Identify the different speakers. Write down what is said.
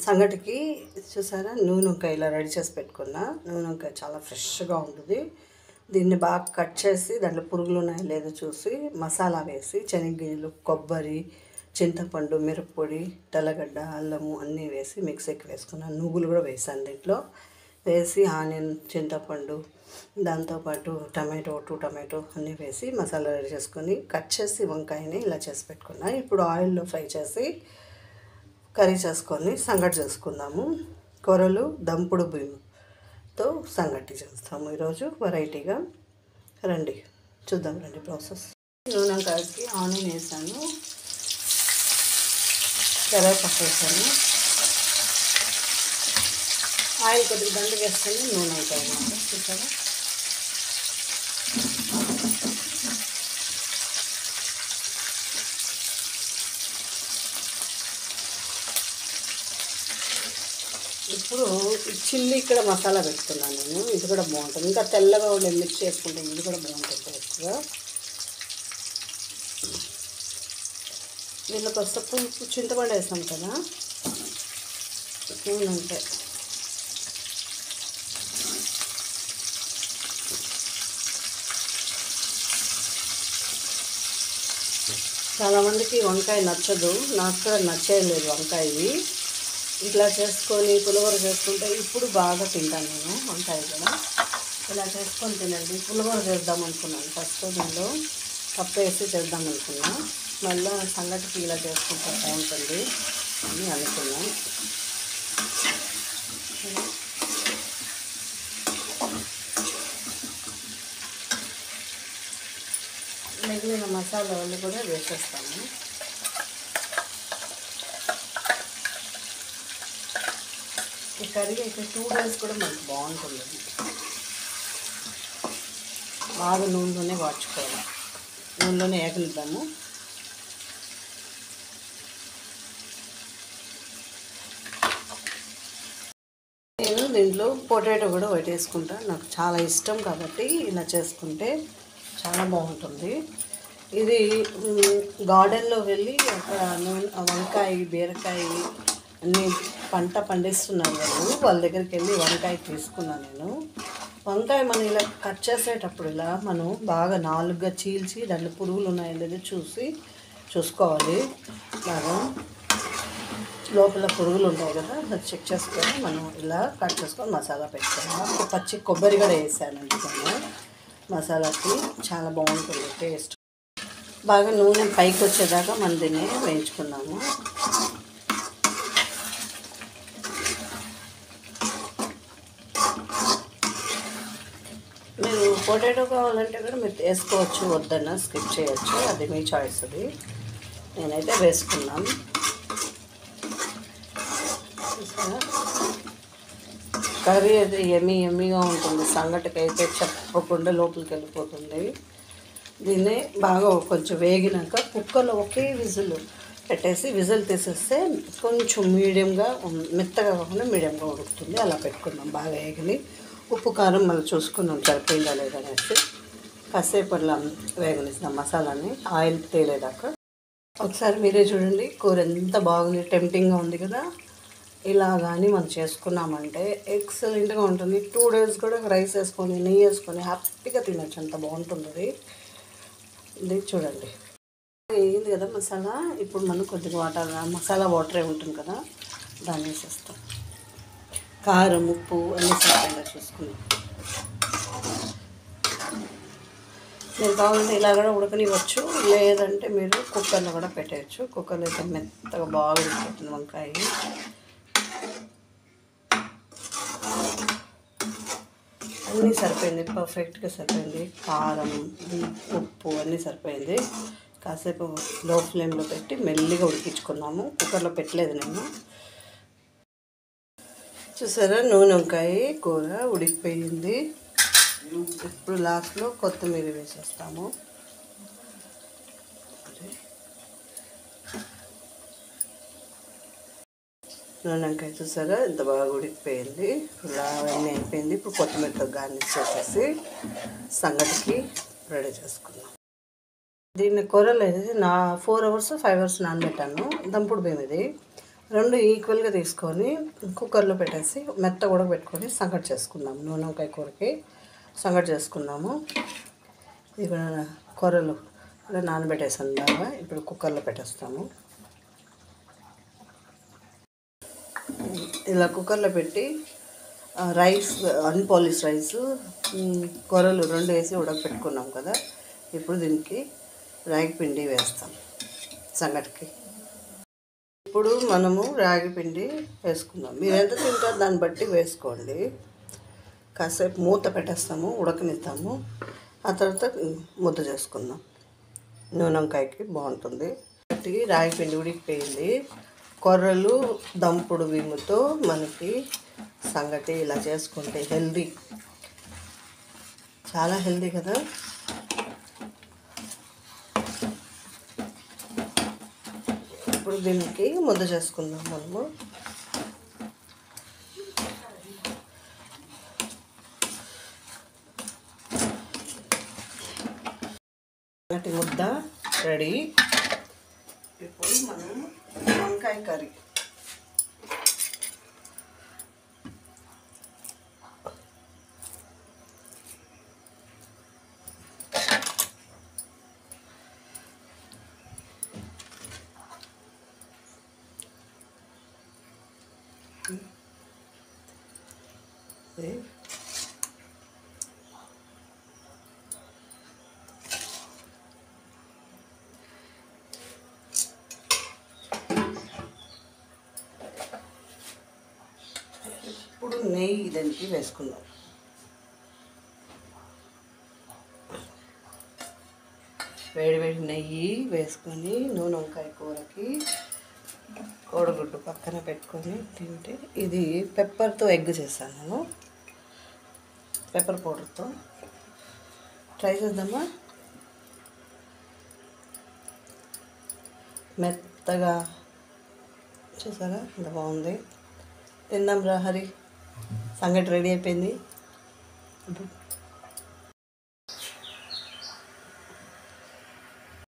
Speaker 1: సంగటికి చూసారా నూనె వంకాయ ఇలా రెడీ చేసి పెట్టుకున్నా. నూనె వంకాయ చాలా ఫ్రెష్గా ఉంటుంది. దీన్ని బాగా కట్ చేసి దాంట్లో పురుగులు ఉన్నాయో లేదో చూసి మసాలా వేసి శనగగింజలు, కొబ్బరి, చింతపండు, మిరప్పొడి, తెల్లగడ్డ, అల్లము అన్నీ వేసి మిక్సీకి వేసుకున్నాను. నువ్వులు కూడా వేసాను దీంట్లో. వేసి ఆనియన్, చింతపండు, దాంతోపాటు టమాటో, 2 టమాటో అన్నీ వేసి మసాలా రెడీ చేసుకొని కట్ చేసి వంకాయని ఇలా చేసి పెట్టుకున్నా. ఇప్పుడు ఆయిల్లో ఫ్రై చేసి కర్రీ చేసుకొని సంగటి చేసుకుందాము. కూరలు దంపుడు బియ్యంతో సంగటి చేస్తాము ఈరోజు వెరైటీగా. రండి చూద్దాం, రండి ప్రాసెస్. నూనె వంకాయకి ఆనియన్ వేసాను, కరివేపాకు వేసాను, ఆయిల్ కొద్దిగా దండి వేసుకొని నూనె వంకాయ అన్నమాట. చూసారా, ఇప్పుడు చిల్లీ ఇక్కడ మసాలా పెట్టుకున్నాను నేను. ఇది కూడా బాగుంటుంది, ఇంకా తెల్లగా ఉండే మిక్స్ చేసుకుంటే ఇది కూడా బాగుంటుంది టేస్ట్గా. దీనిలోకి వస్తే పులుపు చింతపండు వేస్తాం కదా, నూనె చాలామందికి వంకాయ నచ్చదు, నాకు కూడా నచ్చేయలేదు వంకాయ. ఇట్లా చేసుకొని పులిహోర చేసుకుంటే ఇప్పుడు బాగా తింటాను నేను వంకాయ కూడా. ఇలా చేసుకొని తినండి. పులిహోర చేద్దాం అనుకున్నాను ఫస్ట్, దీనిలో పప్పు వేసి చేద్దాం అనుకున్నా, మళ్ళీ సంగటికి ఇలా చేసుకుంటే బాగుంటుంది అని అనుకున్నాను. మిగిలిన మసాలాలు కూడా వేసేస్తాము. ఈ కర్రీ అయితే 2 డేస్ కూడా మనకు బాగుంటుంది. బాగా నూనెలోనే వాడుకోవాలి, నూనెలోనే వేగనిద్దాము. నేను దీంట్లో పొటాటో కూడా వేసుకుంటా, నాకు చాలా ఇష్టం కాబట్టి ఇలా చేసుకుంటే చాలా బాగుంటుంది. ఇది గార్డెన్లో వెళ్ళి అక్కడ వంకాయ, బీరకాయ అన్నీ పంట పండిస్తున్నారు వాళ్ళ దగ్గరికి వెళ్ళి వంకాయ తీసుకున్నాను నేను. వంకాయ మనం ఇలా కట్ చేసేటప్పుడు ఇలా మనం బాగా 4గా చీల్చి దాంట్లో పురుగులు ఉన్నాయో లేదో చూసుకోవాలి. బాగా లోపల పురుగులు ఉంటాయి కదా, అది చెక్ చేసుకొని మనం ఇలా కట్ చేసుకొని మసాలా పెట్టుకోవాలి. పచ్చి కొబ్బరి కూడా వేసాను అందుకని మసాలాకి చాలా బాగుంటుంది టేస్ట్. బాగా నూనె పైకి వచ్చేదాకా మనం దీన్ని వేయించుకున్నాము. మీరు పొటాటో కావాలంటే కూడా మీరు వేసుకోవచ్చు, వద్దన్నా స్కిప్ చేయొచ్చు, అది మీ చాయిస్. అది నేనైతే వేసుకున్నాను. కర్రీ అయితే ఎమ్మీగా ఉంటుంది. సంగటికి అయితే చెప్పకుండా లోపలికి వెళ్ళిపోతుంది. దీన్ని బాగా కొంచెం వేగినాక కుక్కర్లో ఒకే విజిల్ పెట్టేసి విజిల్ తీసేస్తే కొంచెం మీడియంగా, మెత్తగా కాకుండా మీడియంగా ఉడుకుతుంది. అలా పెట్టుకున్నాం. బాగా వేగిని ఉప్పు కారం మళ్ళీ చూసుకున్నాం సరిపోయిందా లేదనేసి కాసేపు అలా వేగనిస్తాం మసాలాని, ఆయిల్ తేలేదాకా. ఒకసారి మీరే చూడండి, కూర ఎంత బాగుంది, టెంప్టింగ్గా ఉంది కదా. ఇలా కానీ మనం చేసుకున్నామంటే ఎక్సలెంట్గా ఉంటుంది. 2 డేస్ కూడా రైస్ వేసుకొని నెయ్యి వేసుకొని హ్యాపీగా తినచ్చు, అంత బాగుంటుంది. ఇది చూడండి అయింది కదా మసాలా. ఇప్పుడు మనం కొద్దిగా వాటర్, మసాలా వాటరే ఉంటుంది కదా, దాన్ని వేసేస్తాం. కారం, ఉప్పు అన్నీ సరిపోయేలా చూసుకున్నాం. మీరు కావాలంటే ఇలా కూడా ఉడకనివ్వచ్చు, లేదంటే మీరు కుక్కర్లో కూడా పెట్టేయచ్చు. కుక్కర్లో అయితే మెత్తగా బాగా ఉడికిపోతుంది వంకాయ. అన్నీ సరిపోయింది, పర్ఫెక్ట్గా సరిపోయింది. కారం, ఉప్పు అన్నీ సరిపోయింది. కాసేపు లో ఫ్లేమ్లో పెట్టి మెల్లిగా ఉడికించుకున్నాము. కుక్కర్లో పెట్టలేదు నేను. చూసారా, నూనె వంకాయ కూర ఉడికిపోయింది. ఇప్పుడు లాస్ట్లో కొత్తిమీర వేసేస్తాము. నూనె వంకాయ చూసారా ఎంత బాగా ఉడికిపోయింది. ఇప్పుడు అవన్నీ అయిపోయింది. ఇప్పుడు కొత్తిమీరతో గార్నిష్ చేసేసి సంగటికి రెడీ చేసుకుందాం. దీన్ని కూరలో 4 అవర్స్ 5 అవర్స్ నానబెట్టాను. దంపుడు బియ్యం ఇది. రెండు ఈక్వల్గా తీసుకొని కుక్కర్లో పెట్టేసి మెత్త కూడా పెట్టుకొని సంగటి చేసుకుందాము. నూనె వంకాయ కూరకి సంగటి చేసుకున్నాము. ఇక్కడ కూరలు కూడా నానబెట్టేసాను బాగా. ఇప్పుడు కుక్కర్లో పెట్టేస్తాము. ఇలా కుక్కర్లో పెట్టి రైస్ అన్పాలిష్ రైస్ కూరలు రెండు వేసి ఉడకపెట్టుకున్నాం కదా. ఇప్పుడు దీనికి రాగి పిండి వేస్తాం సంగటికి. ఇప్పుడు మనము రాగి పిండి వేసుకుందాం. మీరు ఎంత తింటారో దాన్ని బట్టి వేసుకోండి. కాసేపు మూత పెట్టేస్తాము, ఉడకనిస్తాము. ఆ తర్వాత ముద్ద చేసుకుందాం. నూనె వంకాయకి బాగుంటుంది. రాగి పిండి ఉడికిపోయింది. కొర్రలు దంపుడు విముతో మనకి సంగటి ఇలా చేసుకుంటే హెల్దీ, చాలా హెల్దీ కదా. ఇప్పుడు దీనికి ముద్ద చేసుకుందాం మనము. సంగటి ముద్ద రెడీ. ఇప్పుడు మనం వంకాయ కర్రీ ఇప్పుడు నెయ్యి దానికి వేసుకుందాం. వేడి నెయ్యి వేసుకొని నూనె వంకాయ కూరకి కోడిగుడ్డు పక్కన పెట్టుకొని తింటే, ఇది పెప్పర్తో ఎగ్ చేశాను నేను, పెప్పర్ పౌడర్తో. ట్రై చేద్దామా? మెత్తగా చూసారా ఎంత బాగుంది. తిందాం రా హరి. సంగటి రెడీ అయిపోయింది.